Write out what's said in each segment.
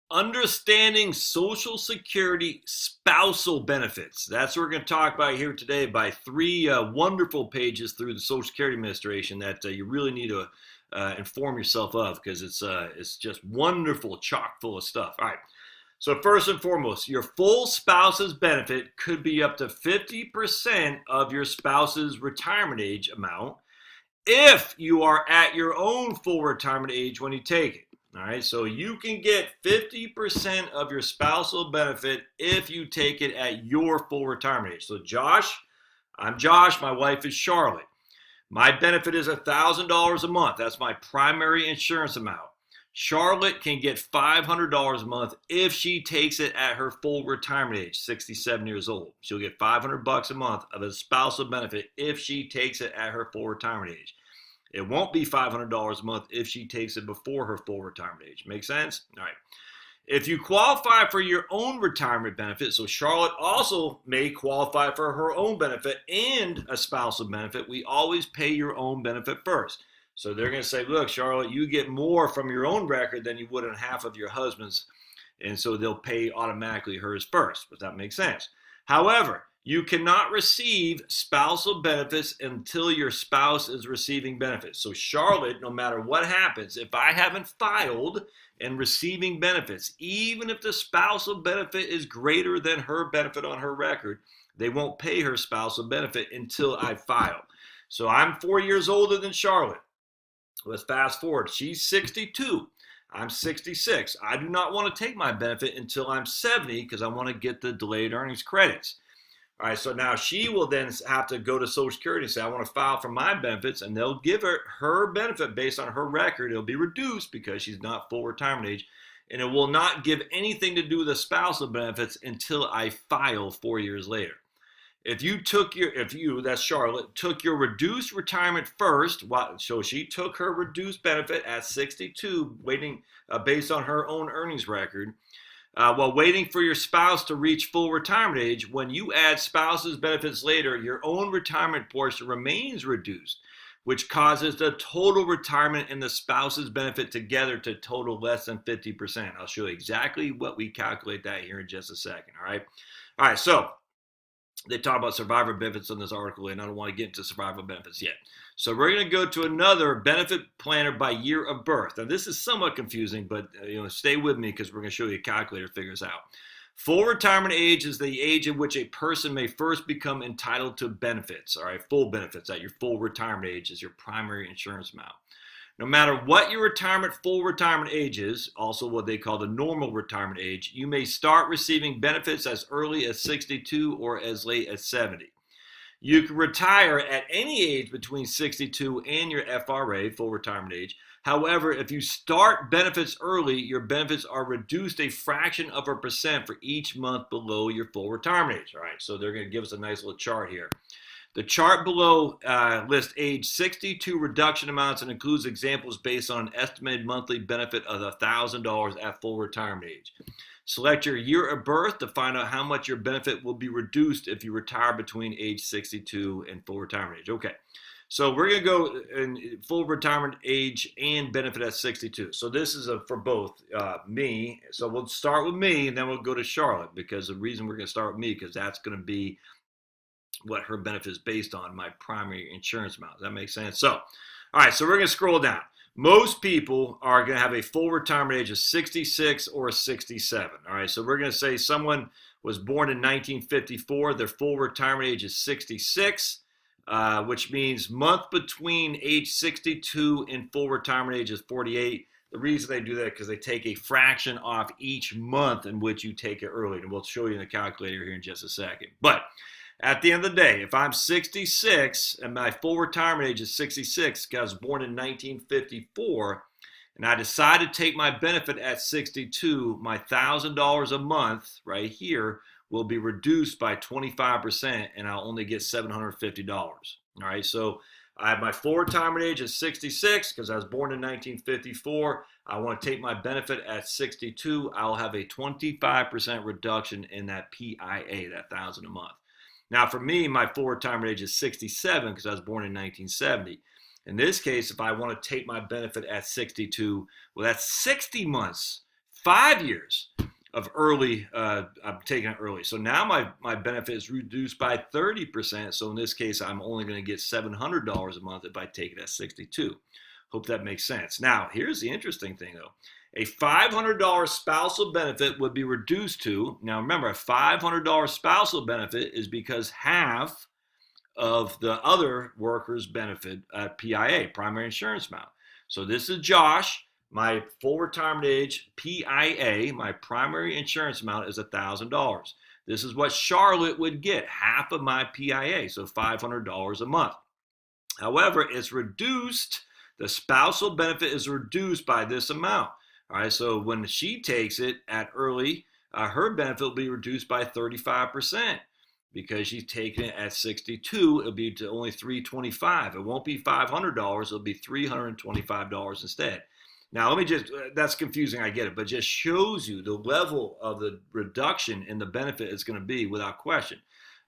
Understanding Social Security spousal benefits. That's what we're going to talk about here today by three wonderful pages through the Social Security Administration that you really need to inform yourself of because it's just wonderful, chock full of stuff. All right. So first and foremost, your full spouse's benefit could be up to 50% of your spouse's retirement age amount if you are at your own full retirement age when you take it. All right, so you can get 50% of your spousal benefit if you take it at your full retirement age. So Josh, I'm Josh, my wife is Charlotte. My benefit is $1,000 a month. That's my primary insurance amount. Charlotte can get $500 a month if she takes it at her full retirement age, 67 years old. She'll get $500 a month of a spousal benefit if she takes it at her full retirement age. It won't be $500 a month if she takes it before her full retirement age. Make sense? All right. If you qualify for your own retirement benefit, so Charlotte also may qualify for her own benefit and a spousal benefit, we always pay your own benefit first. So they're going to say, look, Charlotte, you get more from your own record than you would on half of your husband's. And so they'll pay automatically hers first. Does that make sense? However, you cannot receive spousal benefits until your spouse is receiving benefits. So Charlotte, no matter what happens, if I haven't filed and receiving benefits, even if the spousal benefit is greater than her benefit on her record, they won't pay her spousal benefit until I file. So I'm 4 years older than Charlotte. Let's fast forward. She's 62. I'm 66. I do not want to take my benefit until I'm 70 because I want to get the delayed earnings credits. All right, so now she will then have to go to Social Security and say, I want to file for my benefits, and they'll give her benefit based on her record. It'll be reduced because she's not full retirement age, and it will not give anything to do with the spousal benefits until I file 4 years later. If you, that's Charlotte, took your reduced retirement first, so she took her reduced benefit at 62, waiting based on her own earnings record, while waiting for your spouse to reach full retirement age, when you add spouse's benefits later, your own retirement portion remains reduced, which causes the total retirement and the spouse's benefit together to total less than 50%. I'll show you exactly what we calculate that here in just a second, all right? All right, so they talk about survivor benefits in this article, and I don't want to get into survivor benefits yet. So we're going to go to another benefit planner by year of birth. Now, this is somewhat confusing, but stay with me because we're going to show you a calculator figures out. Full retirement age is the age in which a person may first become entitled to benefits. All right, full benefits at your full retirement age is your primary insurance amount. No matter what your full retirement age is, also what they call the normal retirement age, you may start receiving benefits as early as 62 or as late as 70. You can retire at any age between 62 and your FRA, full retirement age. However, if you start benefits early, your benefits are reduced a fraction of a percent for each month below your full retirement age. All right, so they're going to give us a nice little chart here. The chart below lists age 62 reduction amounts and includes examples based on an estimated monthly benefit of $1,000 at full retirement age. Select your year of birth to find out how much your benefit will be reduced if you retire between age 62 and full retirement age. Okay, so we're going to go in full retirement age and benefit at 62. So this is for both me. So we'll start with me, and then we'll go to Charlotte, because the reason we're going to start with me, because that's going to be what her benefit is based on, my primary insurance amount. Does that make sense? So, all right, so we're going to scroll down. Most people are going to have a full retirement age of 66 or 67. All right, so we're going to say someone was born in 1954. Their full retirement age is 66, which means month between age 62 and full retirement age is 48. The reason they do that is because they take a fraction off each month in which you take it early. And we'll show you in the calculator here in just a second. But at the end of the day, if I'm 66 and my full retirement age is 66 because I was born in 1954, and I decide to take my benefit at 62, my $1,000 a month right here will be reduced by 25%, and I'll only get $750. All right, so I have my full retirement age at 66 because I was born in 1954. I want to take my benefit at 62. I'll have a 25% reduction in that PIA, that $1,000 a month. Now, for me, my full retirement age is 67 because I was born in 1970. In this case, if I want to take my benefit at 62, well, that's 60 months, 5 years of early, I'm taking it early. So now my benefit is reduced by 30%. So in this case, I'm only going to get $700 a month if I take it at 62. Hope that makes sense. Now, here's the interesting thing though. A $500 spousal benefit would be reduced to, now remember, a $500 spousal benefit is because half of the other worker's benefit at PIA, primary insurance amount. So this is Josh. My full retirement age, PIA, my primary insurance amount is $1,000. This is what Charlotte would get, half of my PIA, so $500 a month. However, it's reduced, the spousal benefit is reduced by this amount. All right, so when she takes it at early, her benefit will be reduced by 35%. Because she's taking it at 62, it'll be to only $325. It won't be $500, it'll be $325 instead. Now, let me just, that's confusing, I get it, but just shows you the level of the reduction in the benefit it's going to be without question.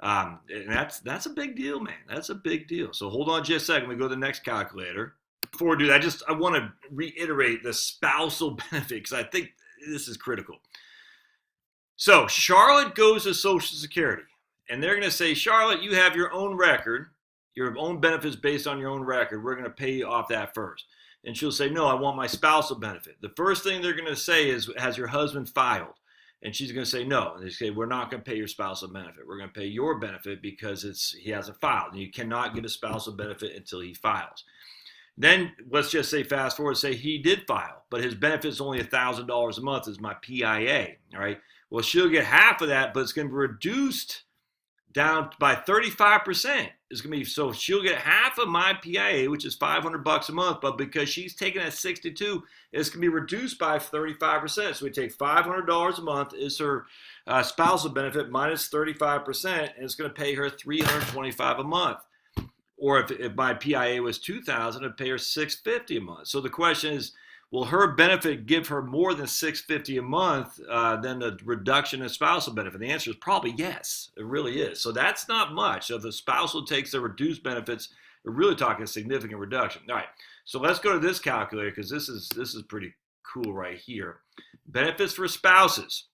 And that's a big deal, man. That's a big deal. So hold on just a second. We go to the next calculator. Before we do that, I want to reiterate the spousal benefit because I think this is critical. So Charlotte goes to Social Security. And they're going to say, Charlotte, you have your own record, your own benefits based on your own record. We're going to pay you off that first. And she'll say, no, I want my spousal benefit. The first thing they're going to say is, has your husband filed? And she's going to say, no. And they say, we're not going to pay your spousal benefit. We're going to pay your benefit because he hasn't filed. And you cannot get a spousal benefit until he files. Then let's just say, fast forward, say he did file, but his benefit is only $1,000 a month is my PIA. All right. Well, she'll get half of that, but it's going to be reduced down by 35%. It's going to be, so she'll get half of my PIA, which is $500 a month, but because she's taking at 62, it's going to be reduced by 35%. So we take $500 a month is her spousal benefit minus 35%, and it's going to pay her $325 a month. Or if my PIA was $2,000, it'd pay her $650 a month. So the question is, will her benefit give her more than $650 a month than the reduction in spousal benefit? The answer is probably yes. It really is. So that's not much. So if the spousal takes the reduced benefits, we're really talking a significant reduction. All right. So let's go to this calculator because this is pretty cool right here. Benefits for spouses.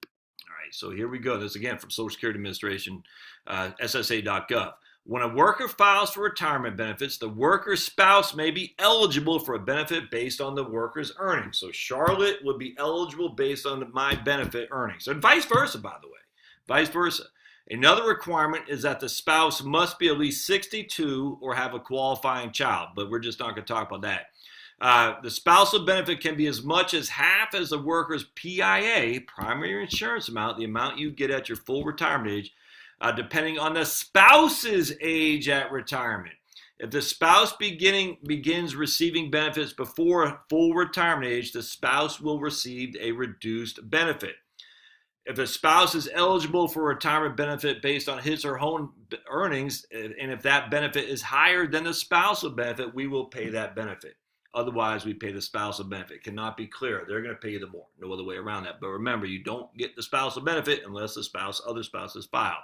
All right. So here we go. This again from Social Security Administration, SSA.gov. When a worker files for retirement benefits, the worker's spouse may be eligible for a benefit based on the worker's earnings. So Charlotte would be eligible based on my benefit earnings. And vice versa, by the way. Vice versa. Another requirement is that the spouse must be at least 62 or have a qualifying child, but we're just not going to talk about that. The spousal benefit can be as much as half as the worker's PIA, primary insurance amount, the amount you get at your full retirement age, depending on the spouse's age at retirement. If the spouse begins receiving benefits before full retirement age, the spouse will receive a reduced benefit. If the spouse is eligible for retirement benefit based on his or her own earnings, and if that benefit is higher than the spousal benefit, we will pay that benefit. Otherwise, we pay the spousal benefit. It cannot be clearer. They're going to pay you the more. No other way around that. But remember, you don't get the spousal benefit unless the other spouses file.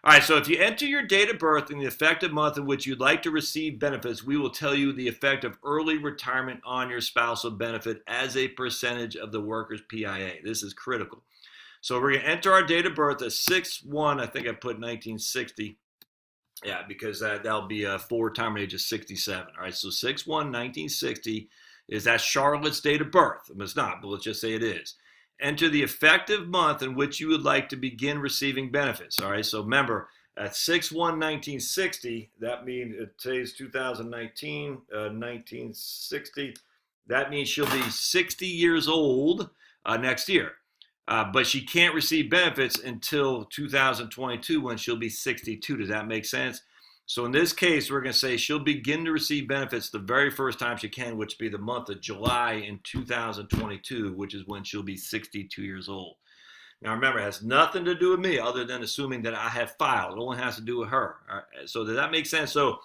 All right, so if you enter your date of birth and the effective month in which you'd like to receive benefits, we will tell you the effect of early retirement on your spousal benefit as a percentage of the worker's PIA. This is critical. So we're going to enter our date of birth as 6/1, I think I put 1960. Yeah, because that'll be a full retirement age of 67. All right, so 6/1/1960 is that Charlotte's date of birth. It's not, but let's just say it is. Enter the effective month in which you would like to begin receiving benefits. All right, so remember, at 6/1/1960, that means today's 2019, 1960. That means she'll be 60 years old next year. But she can't receive benefits until 2022 when she'll be 62. Does that make sense? So in this case, we're going to say she'll begin to receive benefits the very first time she can, which will be the month of July in 2022, which is when she'll be 62 years old. Now remember, it has nothing to do with me other than assuming that I have filed. It only has to do with her. All right, so does that make sense? So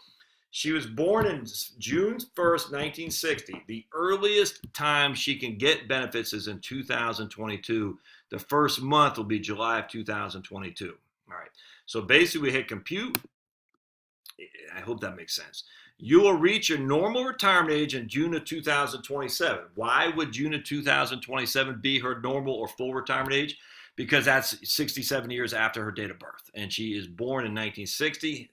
she was born in June 1st, 1960. The earliest time she can get benefits is in 2022. The first month will be July of 2022. All right. So basically we hit compute. I hope that makes sense. You will reach your normal retirement age in June of 2027. Why would June of 2027 be her normal or full retirement age? Because that's 67 years after her date of birth. And she is born in 1960.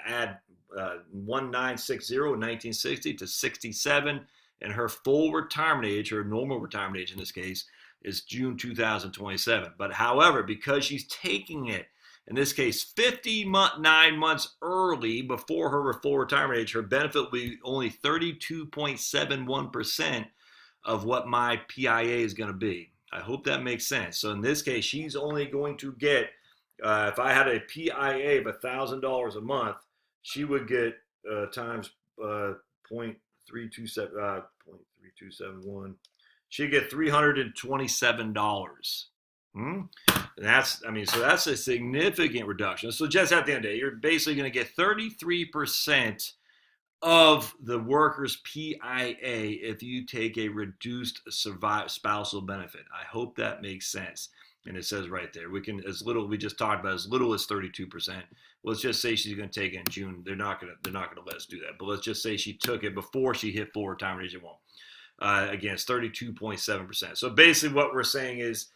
Add 1960 in 1960 to 67. And her full retirement age, her normal retirement age in this case, is June 2027. But however, because she's taking it, in this case, 59 months early before her full retirement age, her benefit will be only 32.71% of what my PIA is going to be. I hope that makes sense. So in this case, she's only going to get, if I had a PIA of $1,000 a month, she would get times 0.3271. She'd get $327. And that's, so that's a significant reduction. So just at the end of the day, you're basically going to get 33% of the worker's PIA if you take a reduced spousal benefit. I hope that makes sense. And it says right there, we just talked about as little as 32%. Let's just say she's going to take it in June. They're not going to let us do that. But let's just say she took it before she hit full retirement age. It won't. Again, it's 32.7%. So basically what we're saying is,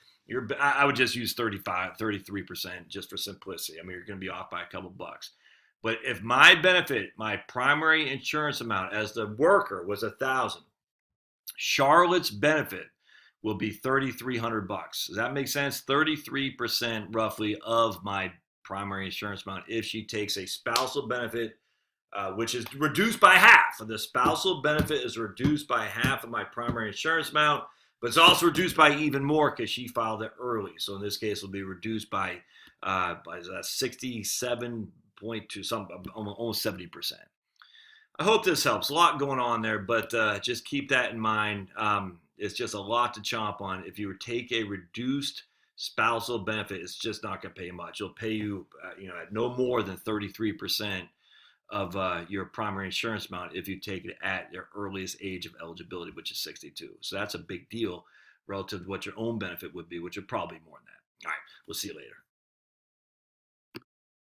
I would just use 33% just for simplicity. You're going to be off by a couple bucks. But if my benefit, my primary insurance amount as the worker was $1,000, Charlotte's benefit will be $3,300. Does that make sense? 33% roughly of my primary insurance amount if she takes a spousal benefit, which is reduced by half. The spousal benefit is reduced by half of my primary insurance amount. But it's also reduced by even more because she filed it early. So in this case, it'll be reduced by 67.2, almost 70%. I hope this helps. A lot going on there, but just keep that in mind. It's just a lot to chomp on. If you take a reduced spousal benefit, it's just not going to pay much. It'll pay you, at no more than 33% of your primary insurance amount if you take it at your earliest age of eligibility, which is 62. So that's a big deal relative to what your own benefit would be, which would probably be more than that. All right, we'll see you later.